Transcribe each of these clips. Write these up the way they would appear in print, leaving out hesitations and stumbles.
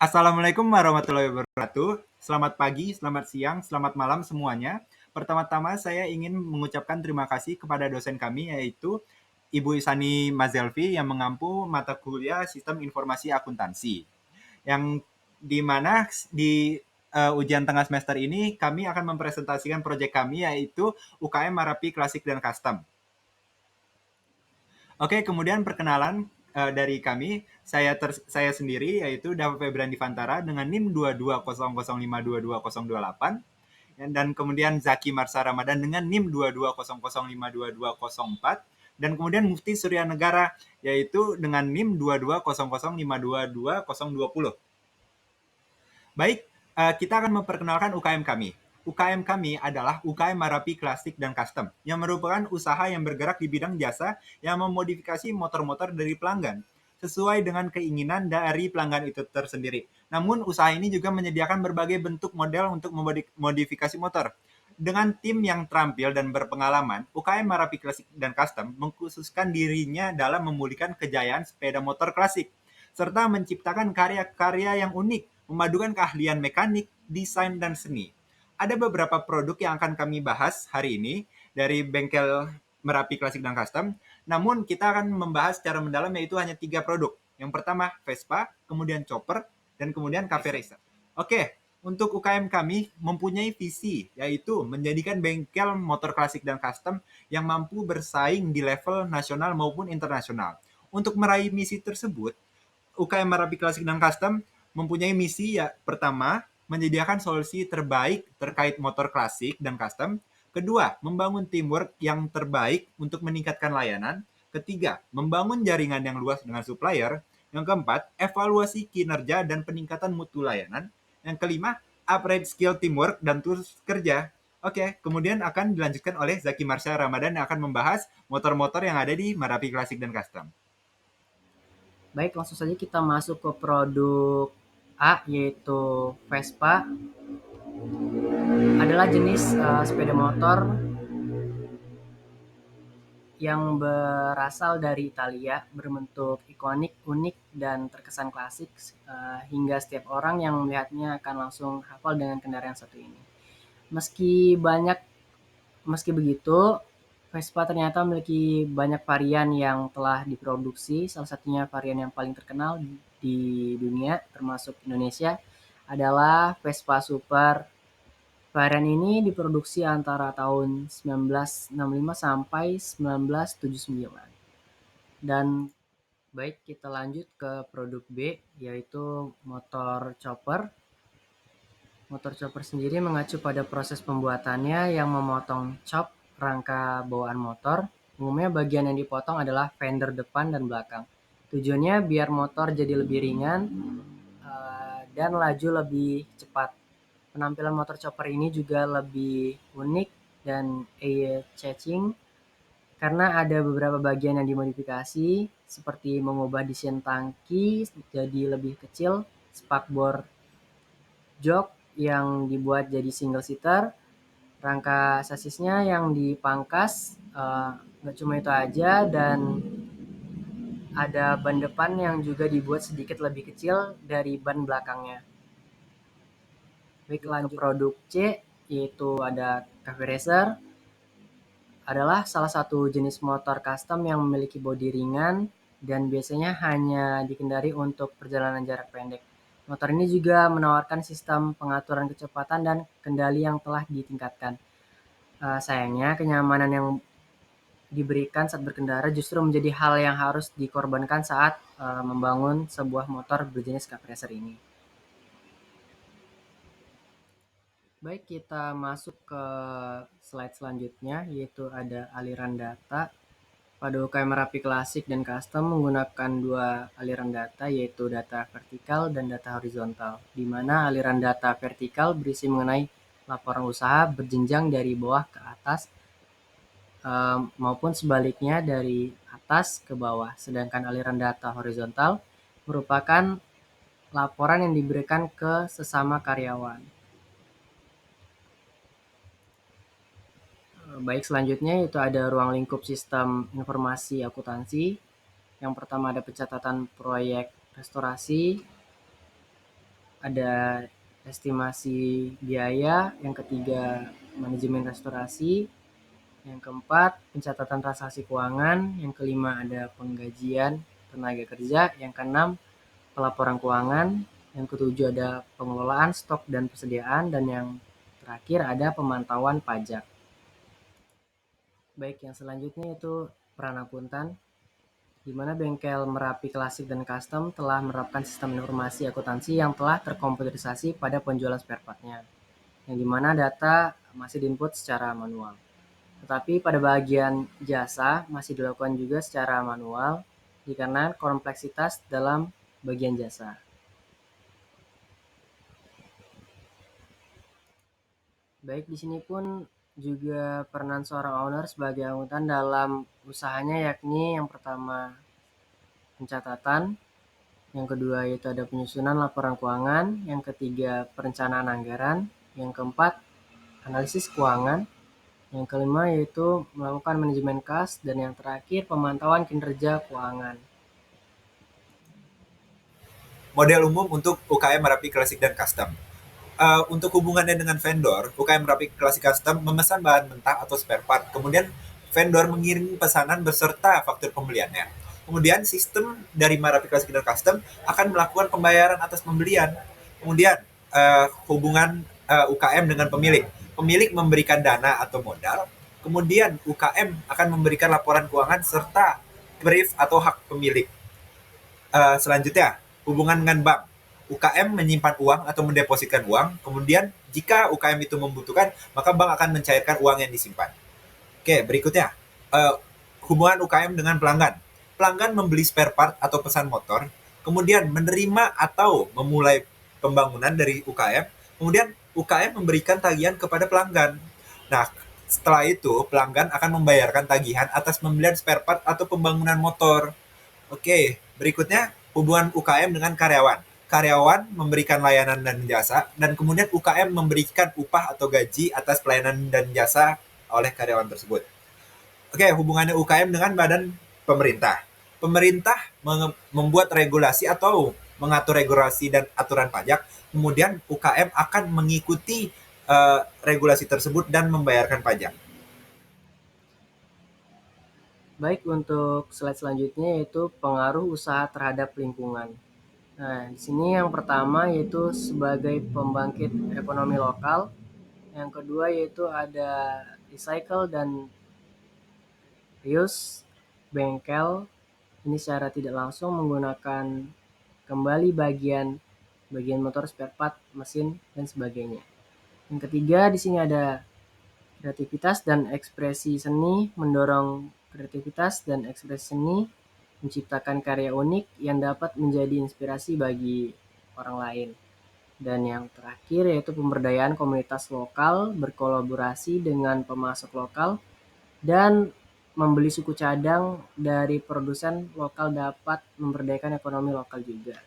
Assalamualaikum warahmatullahi wabarakatuh. Selamat pagi, selamat siang, selamat malam semuanya. Pertama-tama saya ingin mengucapkan terima kasih kepada dosen kami yaitu Ibu Isani Mazelvi yang mengampu mata kuliah Sistem Informasi Akuntansi. Yang di mana di ujian tengah semester ini kami akan mempresentasikan proyek kami yaitu UKM Marapi Klasik dan Custom. Oke, kemudian perkenalan dari kami, saya sendiri yaitu Dava Febrandi Fantara dengan NIM 2200522228 dan kemudian Zaki Marsa Ramadan dengan NIM 2200522204 dan kemudian Mufti Surya Negara yaitu dengan NIM 2200522220. Baik, kita akan memperkenalkan UKM kami. UKM kami adalah UKM Marapi Klasik dan Custom, yang merupakan usaha yang bergerak di bidang jasa yang memodifikasi motor-motor dari pelanggan, sesuai dengan keinginan dari pelanggan itu tersendiri. Namun, usaha ini juga menyediakan berbagai bentuk model untuk memodifikasi motor. Dengan tim yang terampil dan berpengalaman, UKM Marapi Klasik dan Custom mengkhususkan dirinya dalam memulihkan kejayaan sepeda motor klasik, serta menciptakan karya-karya yang unik, memadukan keahlian mekanik, desain, dan seni. Ada beberapa produk yang akan kami bahas hari ini dari bengkel Merapi Klasik dan Custom. Namun kita akan membahas secara mendalam yaitu hanya 3 produk. Yang pertama Vespa, kemudian Chopper, dan kemudian Cafe Racer. Oke, untuk UKM kami mempunyai visi yaitu menjadikan bengkel motor klasik dan custom yang mampu bersaing di level nasional maupun internasional. Untuk meraih misi tersebut, UKM Merapi Klasik dan Custom mempunyai misi ya pertama, menyediakan solusi terbaik terkait motor klasik dan custom. Kedua, membangun teamwork yang terbaik untuk meningkatkan layanan. Ketiga, membangun jaringan yang luas dengan supplier. Yang keempat, evaluasi kinerja dan peningkatan mutu layanan. Yang kelima, upgrade skill teamwork dan tools kerja. Oke, kemudian akan dilanjutkan oleh Zaki Marsha Ramadan yang akan membahas motor-motor yang ada di Merapi Klasik dan Custom. Baik, langsung saja kita masuk ke produk A, yaitu Vespa. Adalah jenis sepeda motor yang berasal dari Italia, berbentuk ikonik, unik, dan terkesan klasik, hingga setiap orang yang melihatnya akan langsung hafal dengan kendaraan satu ini. Meski begitu, Vespa ternyata memiliki banyak varian yang telah diproduksi. Salah satunya varian yang paling terkenal di dunia, termasuk Indonesia, adalah Vespa Super. Varian ini diproduksi antara tahun 1965 sampai 1979. Dan baik, kita lanjut ke produk B, yaitu motor chopper. Motor chopper sendiri mengacu pada proses pembuatannya yang memotong chop rangka bawaan motor. Umumnya bagian yang dipotong adalah fender depan dan belakang. Tujuannya biar motor jadi lebih ringan dan laju lebih cepat. Penampilan motor chopper ini juga lebih unik dan eye-catching karena ada beberapa bagian yang dimodifikasi seperti mengubah desain tangki jadi lebih kecil, spakbor jok yang dibuat jadi single seater, rangka sasisnya yang dipangkas, nggak cuma itu aja, dan ada ban depan yang juga dibuat sedikit lebih kecil dari ban belakangnya. Baik, lanjut ke produk C, yaitu ada Cafe Racer. Adalah salah satu jenis motor custom yang memiliki bodi ringan dan biasanya hanya dikendari untuk perjalanan jarak pendek. Motor ini juga menawarkan sistem pengaturan kecepatan dan kendali yang telah ditingkatkan. Sayangnya, kenyamanan yang diberikan saat berkendara justru menjadi hal yang harus dikorbankan saat membangun sebuah motor berjenis Cafe Racer ini. Baik, kita masuk ke slide selanjutnya, yaitu ada aliran data. Pada UKM Merapi Klasik dan Custom menggunakan dua aliran data, yaitu data vertikal dan data horizontal, di mana aliran data vertikal berisi mengenai laporan usaha berjenjang dari bawah ke atas maupun sebaliknya dari atas ke bawah, sedangkan aliran data horizontal merupakan laporan yang diberikan ke sesama karyawan. Baik, selanjutnya itu ada ruang lingkup sistem informasi akuntansi. Yang pertama ada pencatatan proyek restorasi, ada estimasi biaya, yang ketiga manajemen restorasi, yang keempat pencatatan transaksi keuangan, yang kelima ada penggajian tenaga kerja, yang keenam pelaporan keuangan, yang ketujuh ada pengelolaan stok dan persediaan, dan yang terakhir ada pemantauan pajak. Baik, yang selanjutnya itu peran akuntan, di mana bengkel Merapi Klasik dan Custom telah menerapkan sistem informasi akuntansi yang telah terkomputerisasi pada penjualan spare part-nya, yang dimana data masih diinput secara manual. Tetapi pada bagian jasa masih dilakukan juga secara manual dikarenakan kompleksitas dalam bagian jasa. Baik, di sini pun juga peranan seorang owner sebagai akuntan dalam usahanya, yakni yang pertama pencatatan, yang kedua yaitu ada penyusunan laporan keuangan, yang ketiga perencanaan anggaran, yang keempat analisis keuangan, yang kelima yaitu melakukan manajemen kas, dan yang terakhir pemantauan kinerja keuangan. Model umum untuk UKM Merapi Klasik dan Custom. Untuk hubungannya dengan vendor, UKM Merapi Klasik Custom memesan bahan mentah atau spare part. Kemudian vendor mengirim pesanan beserta faktur pembeliannya. Kemudian sistem dari Merapi Klasik dan Custom akan melakukan pembayaran atas pembelian. Kemudian hubungan UKM dengan pemilik. Pemilik memberikan dana atau modal. Kemudian UKM akan memberikan laporan keuangan serta brief atau hak pemilik. Selanjutnya, hubungan dengan bank. UKM menyimpan uang atau mendepositkan uang, kemudian jika UKM itu membutuhkan, maka bank akan mencairkan uang yang disimpan. Oke, berikutnya, uh, hubungan UKM dengan pelanggan. Pelanggan membeli spare part atau pesan motor, kemudian menerima atau memulai pembangunan dari UKM, kemudian UKM memberikan tagihan kepada pelanggan. Nah, setelah itu pelanggan akan membayarkan tagihan atas pembelian spare part atau pembangunan motor. Oke, berikutnya hubungan UKM dengan karyawan. Karyawan memberikan layanan dan jasa, dan kemudian UKM memberikan upah atau gaji atas pelayanan dan jasa oleh karyawan tersebut. Oke, hubungannya UKM dengan badan pemerintah. Pemerintah membuat regulasi atau mengatur regulasi dan aturan pajak, kemudian UKM akan mengikuti regulasi tersebut dan membayarkan pajak. Baik, untuk slide selanjutnya yaitu pengaruh usaha terhadap lingkungan. Nah, di sini yang pertama yaitu sebagai pembangkit ekonomi lokal, yang kedua yaitu ada recycle dan reuse. Bengkel ini secara tidak langsung menggunakan kembali bagian motor, spare part, mesin, dan sebagainya. Yang ketiga di sini ada kreativitas dan ekspresi seni, mendorong kreativitas dan ekspresi seni, menciptakan karya unik yang dapat menjadi inspirasi bagi orang lain. Dan yang terakhir yaitu pemberdayaan komunitas lokal, berkolaborasi dengan pemasok lokal, dan membeli suku cadang dari produsen lokal dapat memberdayakan ekonomi lokal juga.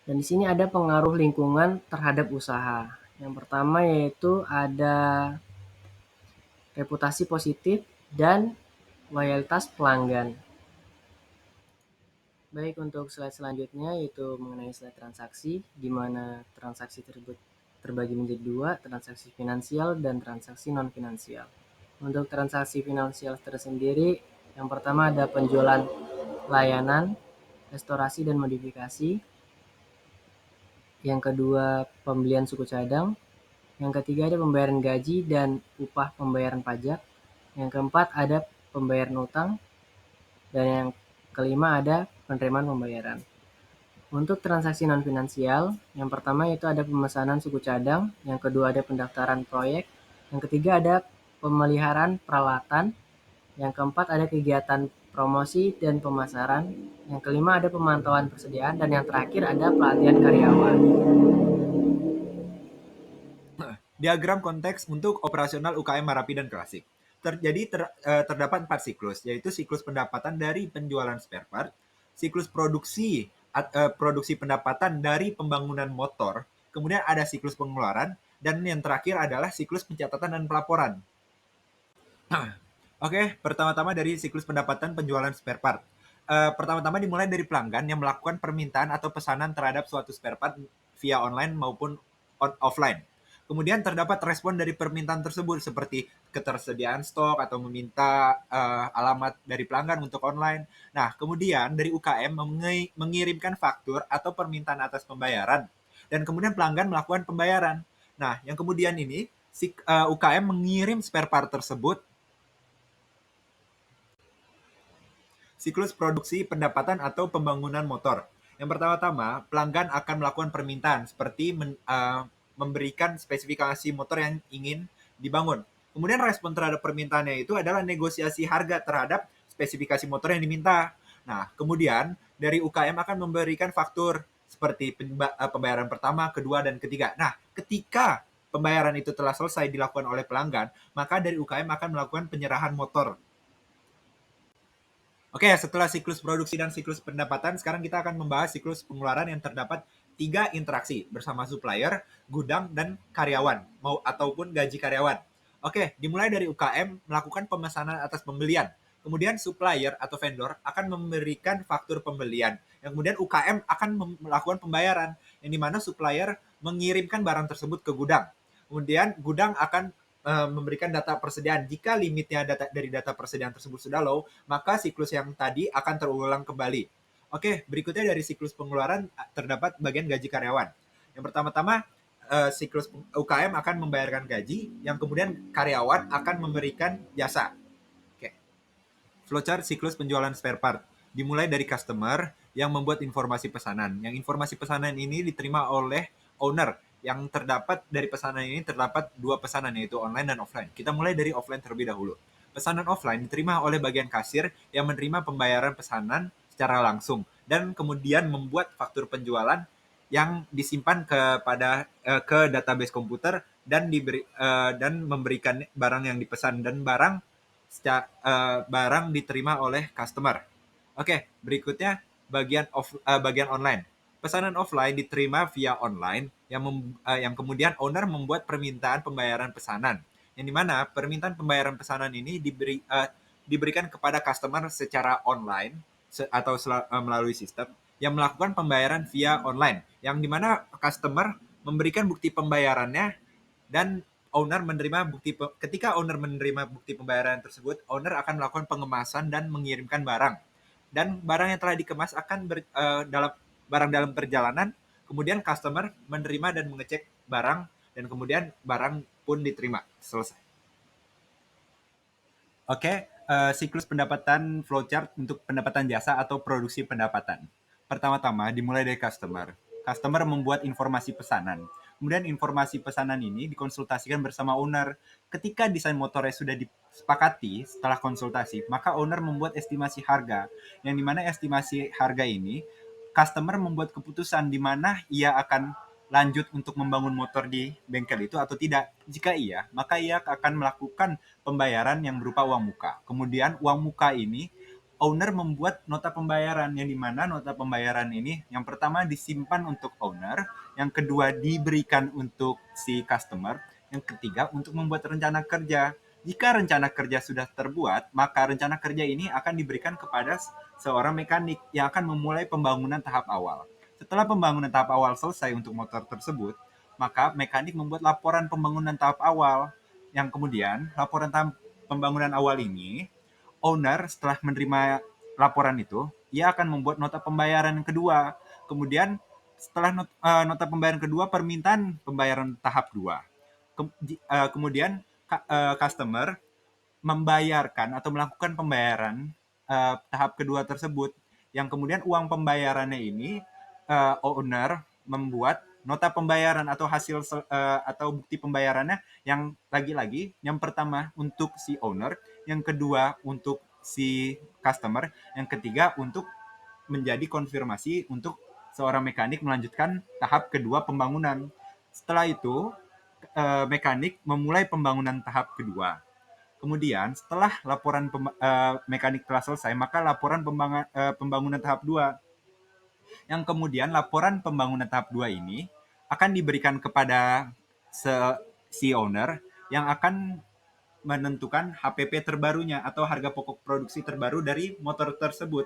Dan di sini ada pengaruh lingkungan terhadap usaha. Yang pertama yaitu ada reputasi positif dan loyalitas pelanggan. Baik, untuk slide selanjutnya yaitu mengenai slide transaksi, di mana transaksi tersebut terbagi menjadi dua, transaksi finansial dan transaksi non-finansial. Untuk transaksi finansial tersendiri, yang pertama ada penjualan layanan, restorasi dan modifikasi. Yang kedua, pembelian suku cadang. Yang ketiga ada pembayaran gaji dan upah pembayaran pajak. Yang keempat ada pembayaran utang. Dan yang kelima ada penerimaan pembayaran. Untuk transaksi non-finansial, yang pertama itu ada pemesanan suku cadang, yang kedua ada pendaftaran proyek, yang ketiga ada pemeliharaan peralatan, yang keempat ada kegiatan promosi dan pemasaran, yang kelima ada pemantauan persediaan, dan yang terakhir ada pelatihan karyawan. Diagram konteks untuk operasional UKM Marapi dan Klasik. Terdapat 4 siklus, yaitu siklus pendapatan dari penjualan spare part, siklus produksi pendapatan dari pembangunan motor, kemudian ada siklus pengeluaran, dan yang terakhir adalah siklus pencatatan dan pelaporan. Oke, pertama-tama dari siklus pendapatan penjualan spare part. pertama-tama dimulai dari pelanggan yang melakukan permintaan atau pesanan terhadap suatu spare part via online maupun offline. Kemudian terdapat respon dari permintaan tersebut seperti ketersediaan stok atau meminta alamat dari pelanggan untuk online. Nah, kemudian dari UKM mengirimkan faktur atau permintaan atas pembayaran dan kemudian pelanggan melakukan pembayaran. Nah, yang kemudian ini si UKM mengirim spare part tersebut. Siklus produksi, pendapatan, atau pembangunan motor. Yang pertama-tama, pelanggan akan melakukan permintaan seperti memberikan spesifikasi motor yang ingin dibangun. Kemudian respon terhadap permintaannya itu adalah negosiasi harga terhadap spesifikasi motor yang diminta. Nah, kemudian dari UKM akan memberikan faktur seperti pembayaran pertama, kedua, dan ketiga. Nah, ketika pembayaran itu telah selesai dilakukan oleh pelanggan, maka dari UKM akan melakukan penyerahan motor. Oke, setelah siklus produksi dan siklus pendapatan, sekarang kita akan membahas siklus pengeluaran yang terdapat 3 interaksi bersama supplier, gudang, dan karyawan, ataupun gaji karyawan. Oke, dimulai dari UKM melakukan pemesanan atas pembelian. Kemudian supplier atau vendor akan memberikan faktur pembelian. Yang kemudian UKM akan melakukan pembayaran, yang dimana supplier mengirimkan barang tersebut ke gudang. Kemudian gudang akan memberikan data persediaan. Jika limitnya dari data persediaan tersebut sudah low, maka siklus yang tadi akan terulang kembali. Oke, berikutnya dari siklus pengeluaran terdapat bagian gaji karyawan. Yang pertama-tama, siklus UKM akan membayarkan gaji, yang kemudian karyawan akan memberikan jasa. Oke. Flowchart siklus penjualan spare part. Dimulai dari customer yang membuat informasi pesanan. Yang informasi pesanan ini diterima oleh owner. Yang terdapat dari pesanan ini terdapat 2 pesanan, yaitu online dan offline. Kita mulai dari offline terlebih dahulu. Pesanan offline diterima oleh bagian kasir yang menerima pembayaran pesanan secara langsung dan kemudian membuat faktur penjualan yang disimpan ke database komputer dan memberikan barang yang dipesan, dan barang diterima oleh customer. Oke, berikutnya bagian online. Pesanan offline diterima via online yang kemudian owner membuat permintaan pembayaran pesanan. Yang dimana permintaan pembayaran pesanan ini diberikan kepada customer secara online atau melalui sistem yang melakukan pembayaran via online. Yang dimana customer memberikan bukti pembayarannya dan ketika owner menerima bukti pembayaran tersebut, owner akan melakukan pengemasan dan mengirimkan barang. Dan barang yang telah dikemas akan dalam perjalanan, kemudian customer menerima dan mengecek barang, dan kemudian barang pun diterima. Selesai. Oke, siklus pendapatan flowchart untuk pendapatan jasa atau produksi pendapatan. Pertama-tama dimulai dari customer. Customer membuat informasi pesanan. Kemudian informasi pesanan ini dikonsultasikan bersama owner. Ketika desain motornya sudah disepakati setelah konsultasi, maka owner membuat estimasi harga. Yang dimana estimasi harga ini, customer membuat keputusan di mana ia akan lanjut untuk membangun motor di bengkel itu atau tidak. Jika iya, maka ia akan melakukan pembayaran yang berupa uang muka. Kemudian uang muka ini owner membuat nota pembayaran, yang dimana nota pembayaran ini yang pertama disimpan untuk owner, yang kedua diberikan untuk si customer, yang ketiga untuk membuat rencana kerja. Jika rencana kerja sudah terbuat, maka rencana kerja ini akan diberikan kepada seorang mekanik yang akan memulai pembangunan tahap awal. Setelah pembangunan tahap awal selesai untuk motor tersebut, maka mekanik membuat laporan pembangunan tahap awal, yang kemudian laporan tahap pembangunan awal ini, owner setelah menerima laporan itu, ia akan membuat nota pembayaran kedua. Kemudian setelah nota pembayaran kedua, permintaan pembayaran tahap 2. Kemudian customer membayarkan atau melakukan pembayaran tahap kedua tersebut, yang kemudian uang pembayarannya ini owner membuat nota pembayaran atau hasil atau bukti pembayarannya, yang lagi-lagi yang pertama untuk si owner, yang kedua untuk si customer, yang ketiga untuk menjadi konfirmasi untuk seorang mekanik melanjutkan tahap kedua pembangunan. Setelah itu mekanik memulai pembangunan tahap kedua. Kemudian setelah laporan mekanik telah selesai, maka laporan pembangunan tahap 2, yang kemudian laporan pembangunan tahap 2 ini akan diberikan kepada si owner yang akan menentukan HPP terbarunya atau harga pokok produksi terbaru dari motor tersebut.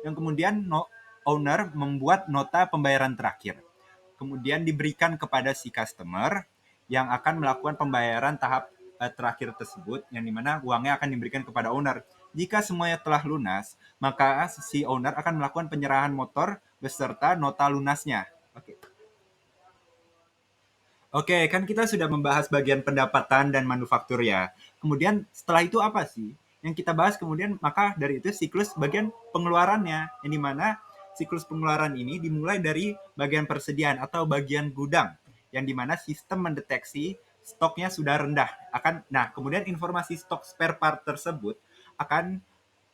yang kemudian owner membuat nota pembayaran terakhir. Kemudian diberikan kepada si customer yang akan melakukan pembayaran tahap terakhir tersebut, yang dimana uangnya akan diberikan kepada owner. Jika semuanya telah lunas, maka si owner akan melakukan penyerahan motor beserta nota lunasnya. Oke. Oke, kan kita sudah membahas bagian pendapatan dan manufaktur ya. Kemudian setelah itu apa sih? Yang kita bahas kemudian, maka dari itu siklus bagian pengeluarannya, yang dimana siklus pengeluaran ini dimulai dari bagian persediaan atau bagian gudang, yang dimana sistem mendeteksi stoknya sudah rendah. Nah, kemudian informasi stok spare part tersebut akan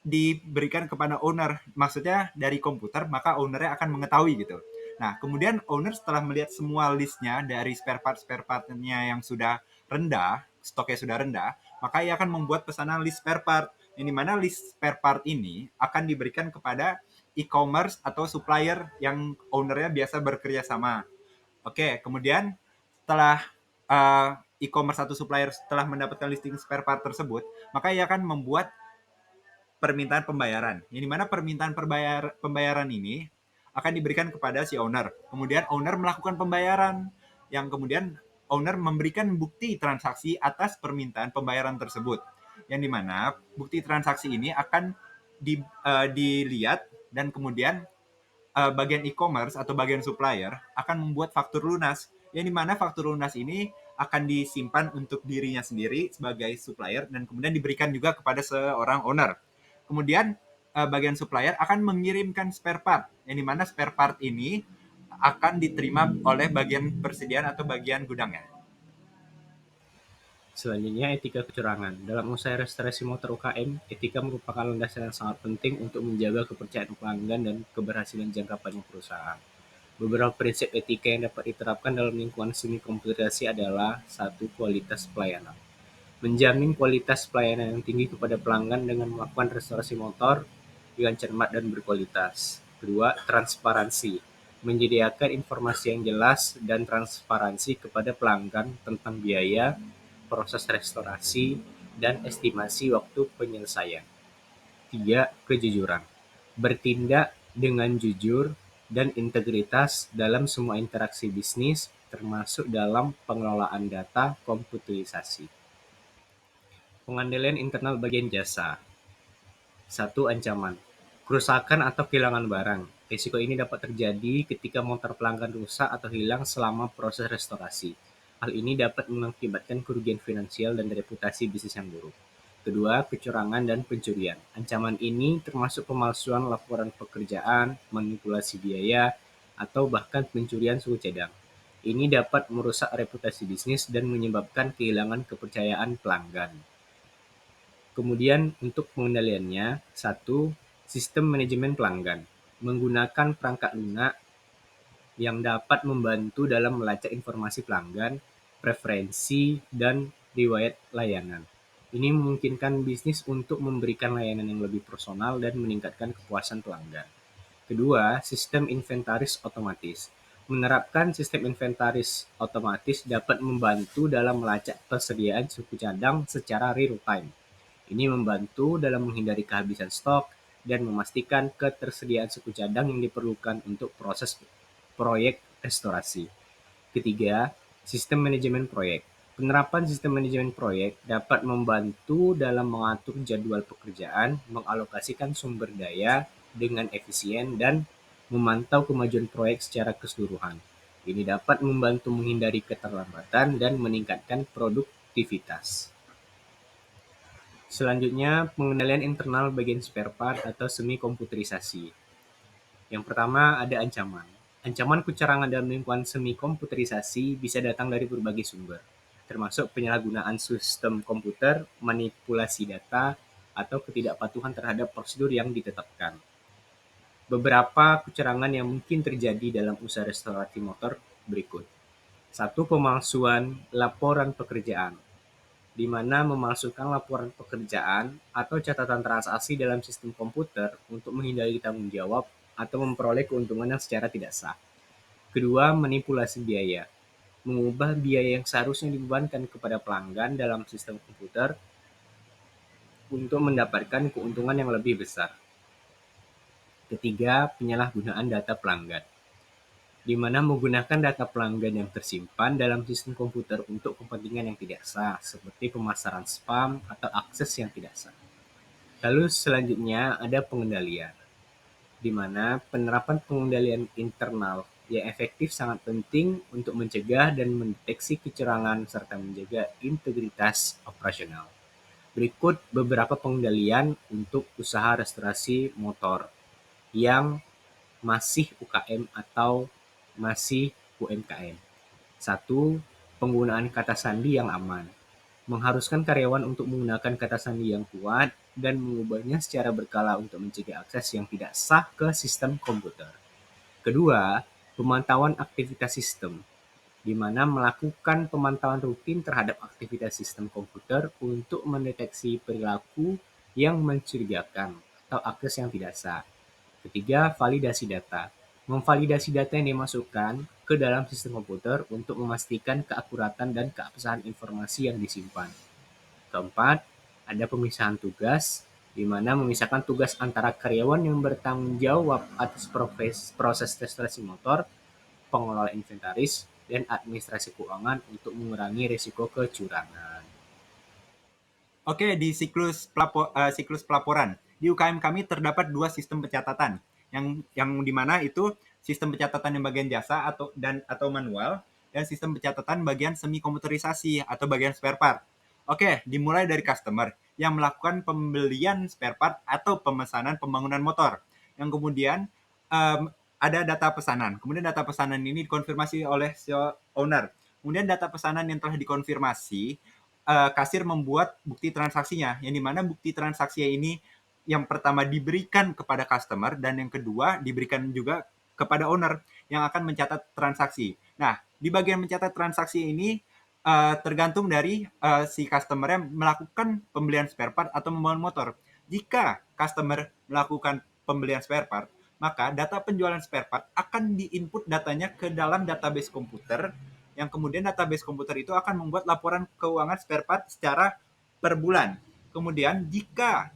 diberikan kepada owner, maksudnya dari komputer, maka ownernya akan mengetahui gitu. Nah, kemudian owner setelah melihat semua listnya dari spare partnya yang sudah rendah, stoknya sudah rendah, maka ia akan membuat pesanan list spare part, yang dimana list spare part ini akan diberikan kepada e-commerce atau supplier yang ownernya biasa bekerja sama. Oke, kemudian setelah e-commerce atau supplier setelah mendapatkan listing spare part tersebut, maka ia akan membuat permintaan pembayaran. Yang dimana permintaan pembayaran ini akan diberikan kepada si owner. Kemudian owner melakukan pembayaran, yang kemudian owner memberikan bukti transaksi atas permintaan pembayaran tersebut. Yang dimana bukti transaksi ini akan dilihat, dan kemudian bagian e-commerce atau bagian supplier akan membuat faktur lunas. Yang dimana faktur lunas ini akan disimpan untuk dirinya sendiri sebagai supplier, dan kemudian diberikan juga kepada seorang owner. Kemudian bagian supplier akan mengirimkan spare part, yang dimana spare part ini akan diterima oleh bagian persediaan atau bagian gudangnya. Selanjutnya, etika kecurangan. Dalam usaha restorasi motor UKM, etika merupakan landasan yang sangat penting untuk menjaga kepercayaan pelanggan dan keberhasilan jangka panjang perusahaan. Beberapa prinsip etika yang dapat diterapkan dalam lingkungan semi komputerisasi adalah: 1. Kualitas pelayanan. Menjamin kualitas pelayanan yang tinggi kepada pelanggan dengan melakukan restorasi motor dengan cermat dan berkualitas. 2. Transparansi. Menyediakan informasi yang jelas dan transparansi kepada pelanggan tentang biaya, proses restorasi, dan estimasi waktu penyelesaian. 3. Kejujuran. Bertindak dengan jujur dan integritas dalam semua interaksi bisnis, termasuk dalam pengelolaan data komputerisasi. Pengandaian internal bagian jasa. 1. Ancaman. Kerusakan atau kehilangan barang. Risiko ini dapat terjadi ketika motor pelanggan rusak atau hilang selama proses restorasi. Hal ini dapat mengakibatkan kerugian finansial dan reputasi bisnis yang buruk. Kedua, kecurangan dan pencurian. Ancaman ini termasuk pemalsuan laporan pekerjaan, manipulasi biaya, atau bahkan pencurian suku cadang. Ini dapat merusak reputasi bisnis dan menyebabkan kehilangan kepercayaan pelanggan. Kemudian untuk pengendaliannya, 1. Sistem manajemen pelanggan. Menggunakan perangkat lunak yang dapat membantu dalam melacak informasi pelanggan, preferensi, dan riwayat layanan. Ini memungkinkan bisnis untuk memberikan layanan yang lebih personal dan meningkatkan kepuasan pelanggan. Kedua, sistem inventaris otomatis. Menerapkan sistem inventaris otomatis dapat membantu dalam melacak persediaan suku cadang secara real time. Ini membantu dalam menghindari kehabisan stok dan memastikan ketersediaan suku cadang yang diperlukan untuk proses proyek restorasi. Ketiga, sistem manajemen proyek. Penerapan sistem manajemen proyek dapat membantu dalam mengatur jadwal pekerjaan, mengalokasikan sumber daya dengan efisien, dan memantau kemajuan proyek secara keseluruhan. Ini dapat membantu menghindari keterlambatan dan meningkatkan produktivitas. Selanjutnya, pengendalian internal bagian spare part atau semi komputerisasi. Yang pertama, ada ancaman. Ancaman kecurangan dalam lingkungan semi komputerisasi bisa datang dari berbagai sumber, termasuk penyalahgunaan sistem komputer, manipulasi data, atau ketidakpatuhan terhadap prosedur yang ditetapkan. Beberapa kecurangan yang mungkin terjadi dalam usaha restorasi motor berikut. 1. Pemalsuan laporan pekerjaan, di mana memasukkan laporan pekerjaan atau catatan transaksi dalam sistem komputer untuk menghindari tanggung jawab atau memperoleh keuntungan yang secara tidak sah. Kedua, manipulasi biaya. Mengubah biaya yang seharusnya dibebankan kepada pelanggan dalam sistem komputer untuk mendapatkan keuntungan yang lebih besar. Ketiga, penyalahgunaan data pelanggan, di mana menggunakan data pelanggan yang tersimpan dalam sistem komputer untuk kepentingan yang tidak sah, seperti pemasaran spam atau akses yang tidak sah. Lalu selanjutnya ada pengendalian, di mana penerapan pengendalian internal yang efektif sangat penting untuk mencegah dan mendeteksi kecurangan serta menjaga integritas operasional. Berikut beberapa pengendalian untuk usaha restorasi motor yang masih UKM atau masih UMKM. 1. Penggunaan kata sandi yang aman. Mengharuskan karyawan untuk menggunakan kata sandi yang kuat dan mengubahnya secara berkala untuk mencegah akses yang tidak sah ke sistem komputer. Kedua, pemantauan aktivitas sistem, di mana melakukan pemantauan rutin terhadap aktivitas sistem komputer untuk mendeteksi perilaku yang mencurigakan atau akses yang tidak sah. Ketiga, validasi data. Memvalidasi data yang dimasukkan ke dalam sistem komputer untuk memastikan keakuratan dan keabsahan informasi yang disimpan. Keempat, ada pemisahan tugas, di mana memisahkan tugas antara karyawan yang bertanggung jawab atas proses restorasi motor, pengelola inventaris, dan administrasi keuangan untuk mengurangi risiko kecurangan. Oke, di siklus pelaporan. Di UKM kami terdapat 2 sistem pencatatan. Yang di mana itu sistem pencatatan yang bagian jasa atau manual dan sistem pencatatan bagian semi komputerisasi atau bagian spare part. Oke, dimulai dari customer yang melakukan pembelian spare part atau pemesanan pembangunan motor. Yang kemudian ada data pesanan. Kemudian data pesanan ini dikonfirmasi oleh si owner. Kemudian data pesanan yang telah dikonfirmasi, kasir membuat bukti transaksinya, yang dimana bukti transaksi ini yang pertama diberikan kepada customer dan yang kedua diberikan juga kepada owner yang akan mencatat transaksi. Nah, di bagian mencatat transaksi ini tergantung dari si customer yang melakukan pembelian spare part atau membangun motor. Jika customer melakukan pembelian spare part, maka data penjualan spare part akan diinput datanya ke dalam database komputer yang kemudian database komputer itu akan membuat laporan keuangan spare part secara per bulan. Kemudian jika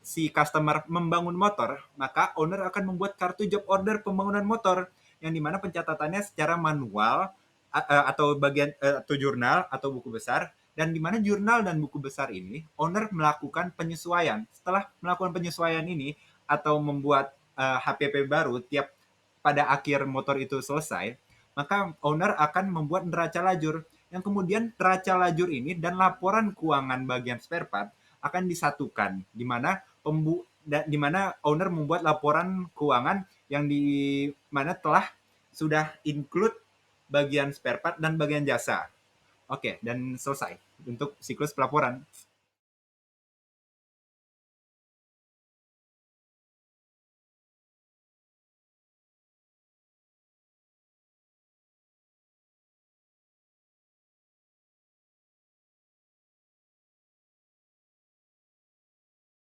si customer membangun motor, maka owner akan membuat kartu job order pembangunan motor yang dimana pencatatannya secara manual atau atau jurnal atau buku besar, dan dimana jurnal dan buku besar ini owner melakukan penyesuaian. Setelah melakukan penyesuaian ini atau membuat HPP baru tiap pada akhir motor itu selesai, maka owner akan membuat neraca lajur yang kemudian neraca lajur ini dan laporan keuangan bagian spare part akan disatukan, di mana owner membuat laporan keuangan yang di mana telah sudah include bagian spare part dan bagian jasa. Oke, dan selesai untuk siklus pelaporan.